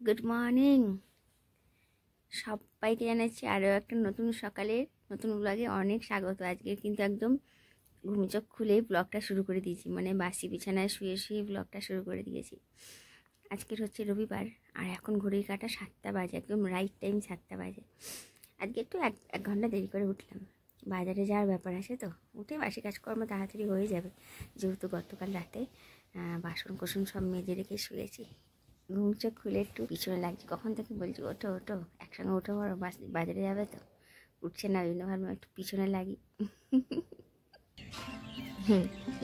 Good morning সবাইকে, জানাচ্ছি আরও একটা নতুন সকালের নতুন ব্লগে অনেক স্বাগত। আজকে কিন্তু একদম ঘুম চোখ খুলেই ব্লগটা শুরু করে দিয়েছি, মানে বাসি বিছানায় শুয়ে শুয়ে ব্লগটা শুরু করে দিয়েছি। আজকের হচ্ছে রবিবার, আর এখন ঘড়ির কাঁটা 7টা বাজে, একদম রাইট টাইম 7টা বাজে। আজকে একটু এক ঘন্টা দেরি করে উঠলাম, বাজারে যাওয়ার ব্যাপার আছে, তো উঠে বাসি কাজকর্ম তাড়াতাড়ি হয়ে যাবে, যেহেতু গতকাল রাতে বাসন কোসন সব মেজে রেখে শুয়েছি। ঘুম চোখ খুলে একটু পিছনে লাগছে, কখন থেকে বলছি ওঠো ওঠো, একসঙ্গে উঠে পড়ো, বাজারে যাবে তো। উঠছে না, ওই জন্য ভাবলাম একটু পিছনে লাগি।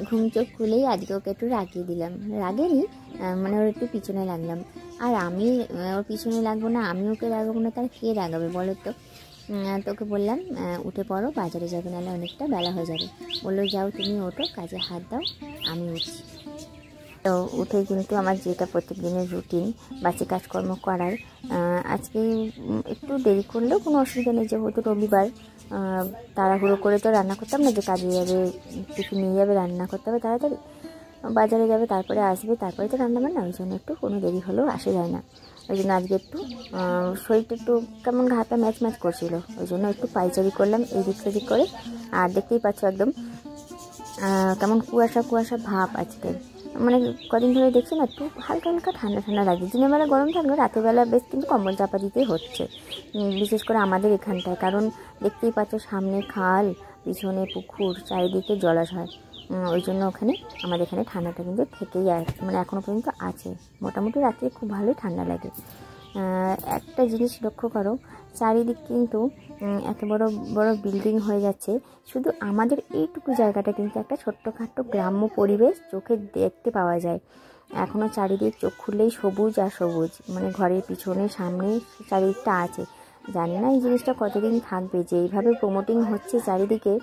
ঘুম চোখ খুলেই আজকে ওকে একটু রাগিয়ে দিলাম, রাগেরই মানে ওর একটু পিছনে লাগলাম। আর আমি ওর পিছনে লাগবো না, আমি ওকে রাগাবো না, তার কে রাগাবে বলো তো। তোকে বললাম উঠে পড়ো, বাজারে যাবে, নাহলে অনেকটা বেলা হয়ে যাবে। বললো যাও তুমি ওঠো, কাজে হাত দাও, আমি উঠছি। তো উঠে কিন্তু আমার যেটা প্রত্যেক দিনের রুটিন বাসি কাজকর্ম করার, আজকে একটু দেরি করলেও কোনো অসুবিধা নেই, যেহেতু রবিবার। তাড়াহুড়ো করে তো রান্না করতাম না, যে কাজে যাবে, টিফিন নিয়ে যাবে, রান্না করতে হবে তাড়াতাড়ি, বাজারে যাবে, তারপরে আসবে, তারপরে তো রান্না বান্না, ওই জন্য একটু কোনো দেরি হলেও আসা যায় না। ওই জন্য আজকে একটু শরীরটা একটু কেমন ঘাটা ম্যাচ করছিল, ওই জন্য একটু পাইচারি করলাম এই দিক সেদিক করে। আর দেখতেই পাচ্ছ একদম কেমন কুয়াশা কুয়াশা ভাব আজকে, মানে কদিন ধরে দেখছি না, একটু হালকা হালকা ঠান্ডা ঠান্ডা লাগে। দিনের বেলা গরম থাকলে রাতের বেলা বেশ কিন্তু কম্বল চাপা দিতেই হচ্ছে, বিশেষ করে আমাদের এখানটায়, কারণ দেখতেই পাচ্ছ সামনে খাল, পিছনে পুকুর, চারিদিকে জলাশয়। ওই জন্য ওখানে আমাদের এখানে ঠান্ডাটা কিন্তু থেকেই আছে, মানে এখনও পর্যন্ত আছে। মোটামুটি রাত্রে খুব ভালোই ঠান্ডা লাগে। একটা জিনিস লক্ষ্য করো, চারিদিক কিন্তু এত বড় বড় বিল্ডিং হয়ে যাচ্ছে, শুধু আমাদের এইটুকু জায়গাটা কিন্তু একটা ছোট্টখাট্টো গ্রাম্য পরিবেশ চোখে দেখতে পাওয়া যায়। এখনও চারিদিক চোখ খুললেই সবুজ আর সবুজ, মানে ঘরের পিছনে সামনে চারিদিকটা আছে। জানি না এই জিনিসটা কতদিন থাকবে, যে এইভাবে প্রমোটিং হচ্ছে চারিদিকে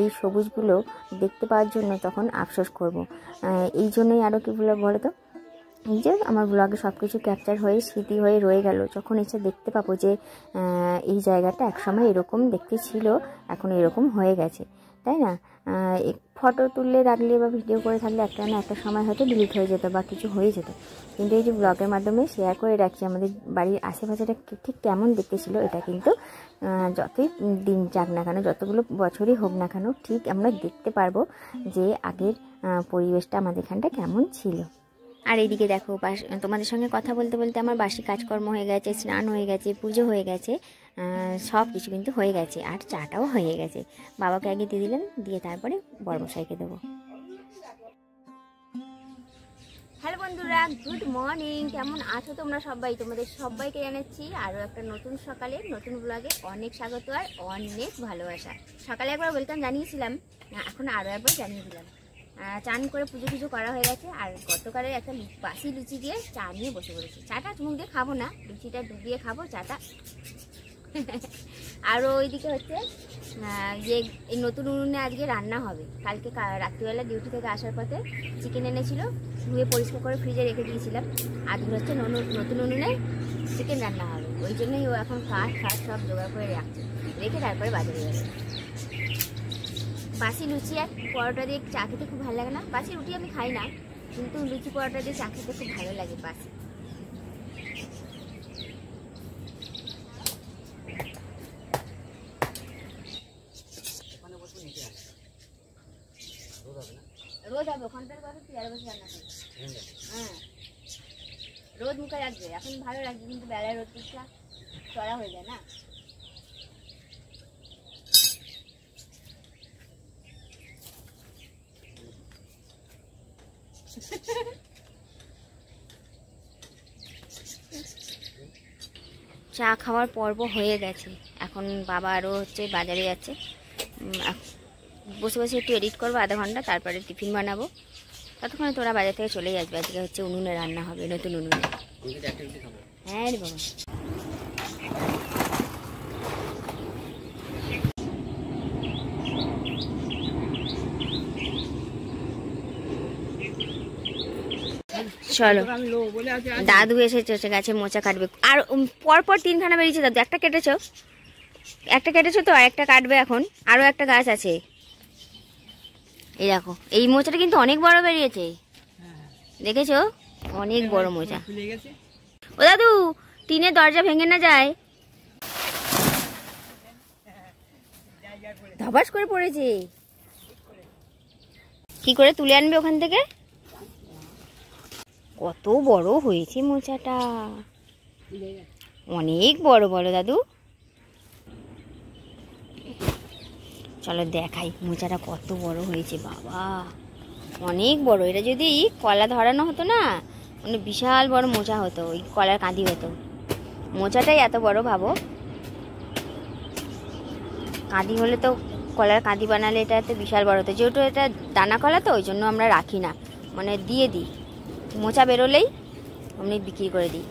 এই সবুজগুলো দেখতে পাওয়ার জন্য, তখন আফসোস করব। এই জন্যই আরও কী বলো তো, এই যে আমার ব্লগে সব কিছু ক্যাপচার হয়ে স্মৃতি হয়ে রয়ে গেল, যখন এসে দেখতে পাবো যে এই জায়গাটা একসময় এরকম দেখতে ছিল, এখন এরকম হয়ে গেছে, তাই না? ফটো তুললে রাখলে বা ভিডিও করে থাকলে একটা না একটা সময় হয়তো ডিলিট হয়ে যেত বা কিছু হয়ে যেত, কিন্তু এই যে ব্লগের মাধ্যমে শেয়ার করে রাখছি আমাদের বাড়ির আশেপাশেটা ঠিক কেমন দেখতে ছিল, এটা কিন্তু যতই দিন যাক না কেন, যতগুলো বছরই হোক না কেন, ঠিক আমরা দেখতে পারবো যে আগের পরিবেশটা আমাদের এখানটা কেমন ছিল। আর এইদিকে দেখো, তোমাদের সঙ্গে কথা বলতে বলতে আমার বাসি কাজকর্ম হয়ে গেছে, স্নান হয়ে গেছে, পুজো হয়ে গেছে, সব কিছু কিন্তু হয়ে গেছে, আর চাটাও হয়ে গেছে। বাবাকে আগে দিয়ে দিলেন, দিয়ে তারপরে বড়মশাইকে দেবো। হ্যালো বন্ধুরা, গুড মর্নিং, কেমন আছো তোমরা সবাই? তোমাদের সবাইকে জানাচ্ছি আরও একটা নতুন সকালে নতুন ব্লগে অনেক স্বাগত আর অনেক ভালোবাসা। সকালে একবার ওয়েলকাম জানিয়েছিলাম, এখন আরও একবার জানিয়ে দিলাম। চান করে পুজো টুজো করা হয়ে গেছে, আর গতকালের একটা বাসি লুচি দিয়ে চা নিয়ে বসে পড়েছি। চাটা চুমুক দিয়ে খাবো না, লুচিটা ডুবিয়ে খাবো চাটা। আরও ওইদিকে হচ্ছে যে এই নতুন উনুনে আজকে রান্না হবে। কালকে রাত্রিবেলা ডিউটি থেকে আসার পথে চিকেন এনেছিল, ধুয়ে পরিষ্কার করে ফ্রিজে রেখে দিয়েছিলাম। আজকে হচ্ছে নতুন উনুনে চিকেন রান্না হবে, ওই জন্যই ও এখন কাঠ সব জোগাড় করে রেখে তারপরে বাজারে যাবে। বাসি লুচি আর পরোটা দিয়ে চা খেতে খুব ভালো লাগে না? বাসি রুটি আমি খাই না, কিন্তু লুচি পরোটা দিয়ে চা খেতে খুব ভালো লাগে বাসি। রোদ হবে ওখানটার কথা, চেয়ারে বসে রান্না করবে। হ্যাঁ, রোদ মুখে রাখবে, এখন ভালো লাগবে, কিন্তু বেলায় রোদটা চড়া হয়ে যায় না। চা খাওয়ার পর্ব হয়ে গেছে, এখন বাবা আরও হচ্ছে বাজারে যাচ্ছে। বসে বসে একটু এডিট করবো আধা ঘন্টা, তারপরে টিফিন বানাবো। ততক্ষণে তোরা বাজার থেকে চলেই আসবে। আজকে হচ্ছে উনুনে রান্না হবে, নতুন উনুনে। হ্যাঁ রে বাবা, চলো। দাদু এসে গেছে মোচা কাটবে, আর পরপর 3খানা বেরিয়েছে দাদু। একটা কেটেছো তো, আর একটা কাটবে এখন। আরও একটা গাছ আছে, এই দেখো, এই মোচাটা কিন্তু অনেক বড় বেরিয়েছে। দেখেছো অনেক বড় মোচা। ও দাদু টিনের দরজা ভেঙে না যায়। ধপাস করে পড়েছে। কি করে তুলে আনবে ওখান থেকে? কত বড় হয়েছে মোচাটা, অনেক বড় বড় দাদু। চলো দেখাই মোচাটা কত বড় হয়েছে। বাবা অনেক বড়। এটা যদি কলা ধরানো হতো না মানে বিশাল বড় মোচা হতো, ওই কলার কাঁদি হতো। মোচাটাই এত বড় ভাবো, কাঁদি হলে তো কলার কাঁদি বানালে এটা তো বিশাল বড় হতো। যেহেতু এটা দানা কলা তো ওই জন্য আমরা রাখি না, মানে দিয়ে দিই। মোচা বেরোলেই আমি বিক্রি করে দিই।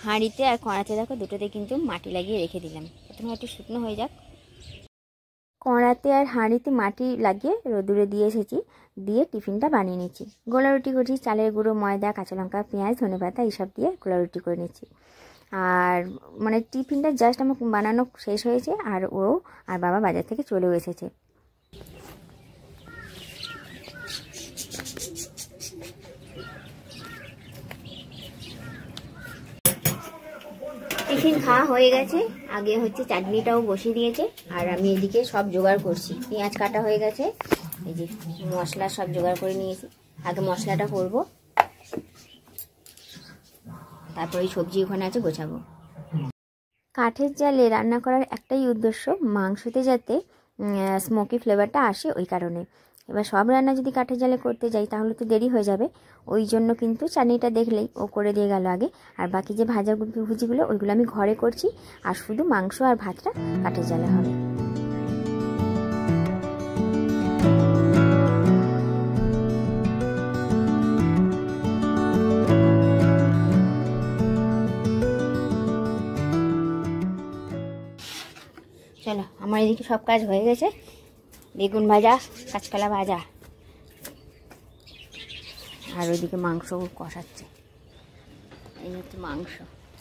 হাঁড়িতে আর কড়াতে দেখো দুটোতে কিন্তু মাটি লাগিয়ে রেখে দিলাম, প্রথমে একটু শুকনো হয়ে যাক। কড়াতে আর হাঁড়িতে মাটি লাগিয়ে রোদুরে দিয়ে এসেছি, দিয়ে টিফিনটা বানিয়ে নিচ্ছি। গোলা রুটি করছি, চালের গুঁড়ো, ময়দা, কাঁচা লঙ্কা, পেঁয়াজ, ধনেপাতা এইসব দিয়ে গোলা রুটি করে নিচ্ছি। আর মানে টিফিনটা জাস্ট আমার বানানো শেষ হয়েছে, আর ও আর বাবা বাজার থেকে চলেও এসেছে। টিফিন খাওয়া হয়ে গেছে, আগে হচ্ছে চাটনিটাও বসিয়ে দিয়েছে, আর আমি এদিকে সব জোগাড় করছি। পেঁয়াজ কাটা হয়ে গেছে, এই যে মশলা সব জোগাড় করে নিয়েছি। আগে মশলাটা করবো, তারপর এই সবজি ওখানে আছে গোছাবো। কাঠের জালে রান্না করার একটাই উদ্দেশ্য, মাংসতে যাতে স্মোকি ফ্লেভারটা আসে, ওই কারণে। এবার সব রান্না যদি কাঠের জালে করতে যাই তাহলে তো দেরি হয়ে যাবে, ওই জন্য কিন্তু চাটনিটা দেখলেই ও করে দিয়ে গেল আগে। আর বাকি যে ভুজিগুলো ওইগুলো আমি ঘরে করছি, আর শুধু মাংস আর ভাতটা কাঠের জালে হবে। চলো আমার এদিকে সব কাজ হয়ে গেছে। বেগুন ভাজা, কাঁচকলা ভাজা, আর ওইদিকে মাংস কষাচ্ছে। এই হচ্ছে মাংস,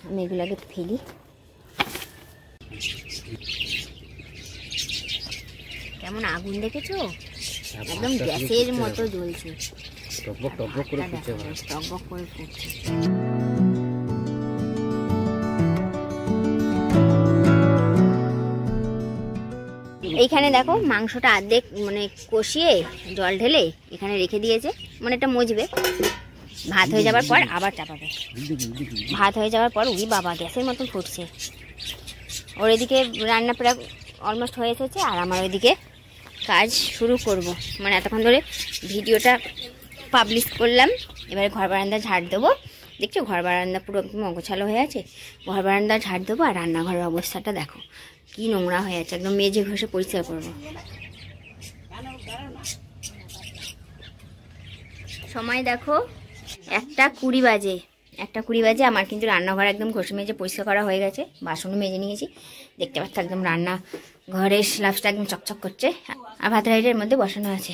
আমি এগুলোকে ফেলি। কেমন আগুন দেখেছো, একদম গ্যাসের মতো জ্বলছে, টকবক করে ফুটছে। এইখানে দেখো মাংসটা অর্ধেক মানে কষিয়ে জল ঢেলে এখানে রেখে দিয়েছে, মানে এটা মজবে। ভাত হয়ে যাবার পর আবার চাপাবে। ভাত হয়ে যাওয়ার পর উই বাবা গ্যাসের মতন ফুটছে। ওর এদিকে রান্না প্রায় অলমোস্ট হয়ে এসেছে, আর আমার ওইদিকে কাজ শুরু করব। মানে এতক্ষণ ধরে ভিডিওটা পাবলিশ করলাম, এবারে ঘর বারান্দা ঝাড় দেবো। দেখছো ঘর বারান্দা পুরো একদম অগোছালো হয়ে আছে। ঘর বারান্দা ঝাড় দেবো, আর রান্নাঘরের অবস্থাটা দেখো কি নোংরা হয়ে আছে, একদম মেজে ঘষে পরিষ্কার করবো। সময় দেখো 1:20 বাজে। 1:20 বাজে। আমার কিন্তু রান্নাঘর একদম ঘষে মেজে পরিষ্কার করা হয়ে গেছে, বাসনও মেজে নিয়েছি। দেখতে পাচ্ছ একদম রান্না ঘরের স্ল্যাবটা একদম চকচক করছে, আর ভাত রাইডের মধ্যে বসানো আছে।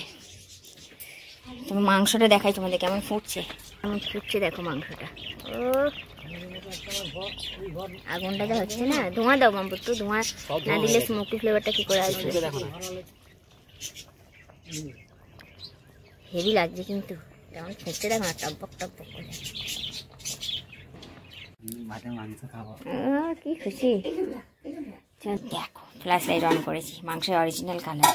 তোমার মাংসটা দেখাই তোমাদের কেমন ফুটছে, কেমন ফুটছে দেখো মাংসটা। ও আগুনটা যা হচ্ছে না, ধোঁয়া দাও মাম্পু, ধোঁয়া না দিলে স্মোকি ফ্লেভারটা কি করে আসবে। হেভি লাগছে কিন্তু, কেমন ফুটছে দেখো না, টকবক টকবক করে। কি খুশি। দেখো ফ্ল্যাশ লাইট অন করেছি, মাংসের অরিজিনাল কালার,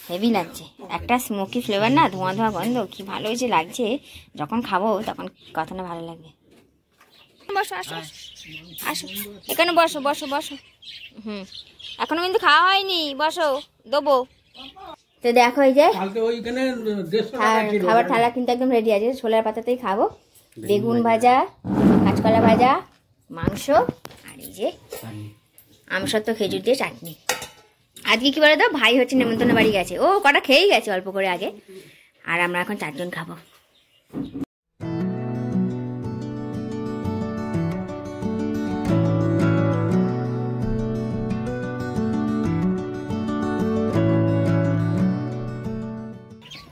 হেভি লাগছে। একটা স্মোকি ফ্লেভার না, ধোঁয়া ধোঁয়া গন্ধ, কি ভালো হয়েছে লাগছে। যখন খাবো তখন কত না ভালো লাগবে। বসো, আসো আসো, এখানে বসো বসো বসো। এখনো কিন্তু খাওয়া হয়নি, বসো দেবো। তো দেখো এই যে খাবার থালা কিন্তু একদম রেডি আছে। ছোলার পাতাতেই খাবো, বেগুন ভাজা, কাঁচকলা ভাজা, মাংস, আর এই যে আমসত্ব খেজুর দিয়ে চাটনি। আজকে কি বলে দাও, ভাই হচ্ছে নেমন্তন্ন বাড়ি গেছে, ও কটা খেয়েই গেছে অল্প করে আগে, আর আমরা এখন 4 জন খাবো।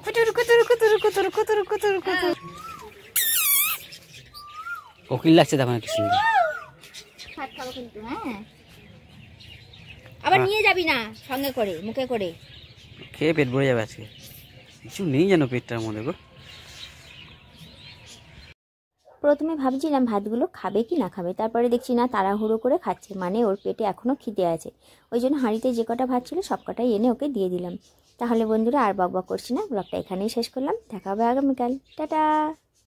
কুতুর কুতুর কুতুর কুতুর কুতুর কুতুর কুতুর। কোকিল লাগছে তখন কি সুন্দর। ভাত খাবো কিন্তু, হ্যাঁ আবার নিয়ে যাবি না সঙ্গে করে মুখে করে, খেয়ে পেট ভরে যাবে আজকে, কিছু নেই যেন পেটটার মধ্যে গো। প্রথমে ভাবছিলাম ভাতগুলো খাবে কি না খাবে, তারপরে দেখছি না তাড়াহুড়ো করে খাচ্ছে, মানে ওর পেটে এখনও খিদে আছে। ওই জন্য হাঁড়িতে যে কটা ভাত ছিল সব কটাই এনে ওকে দিয়ে দিলাম। তাহলে বন্ধুরা আর বকবক করছি না, ব্লগটা এখানেই শেষ করলাম, দেখা হবে আগামীকাল, টাটা।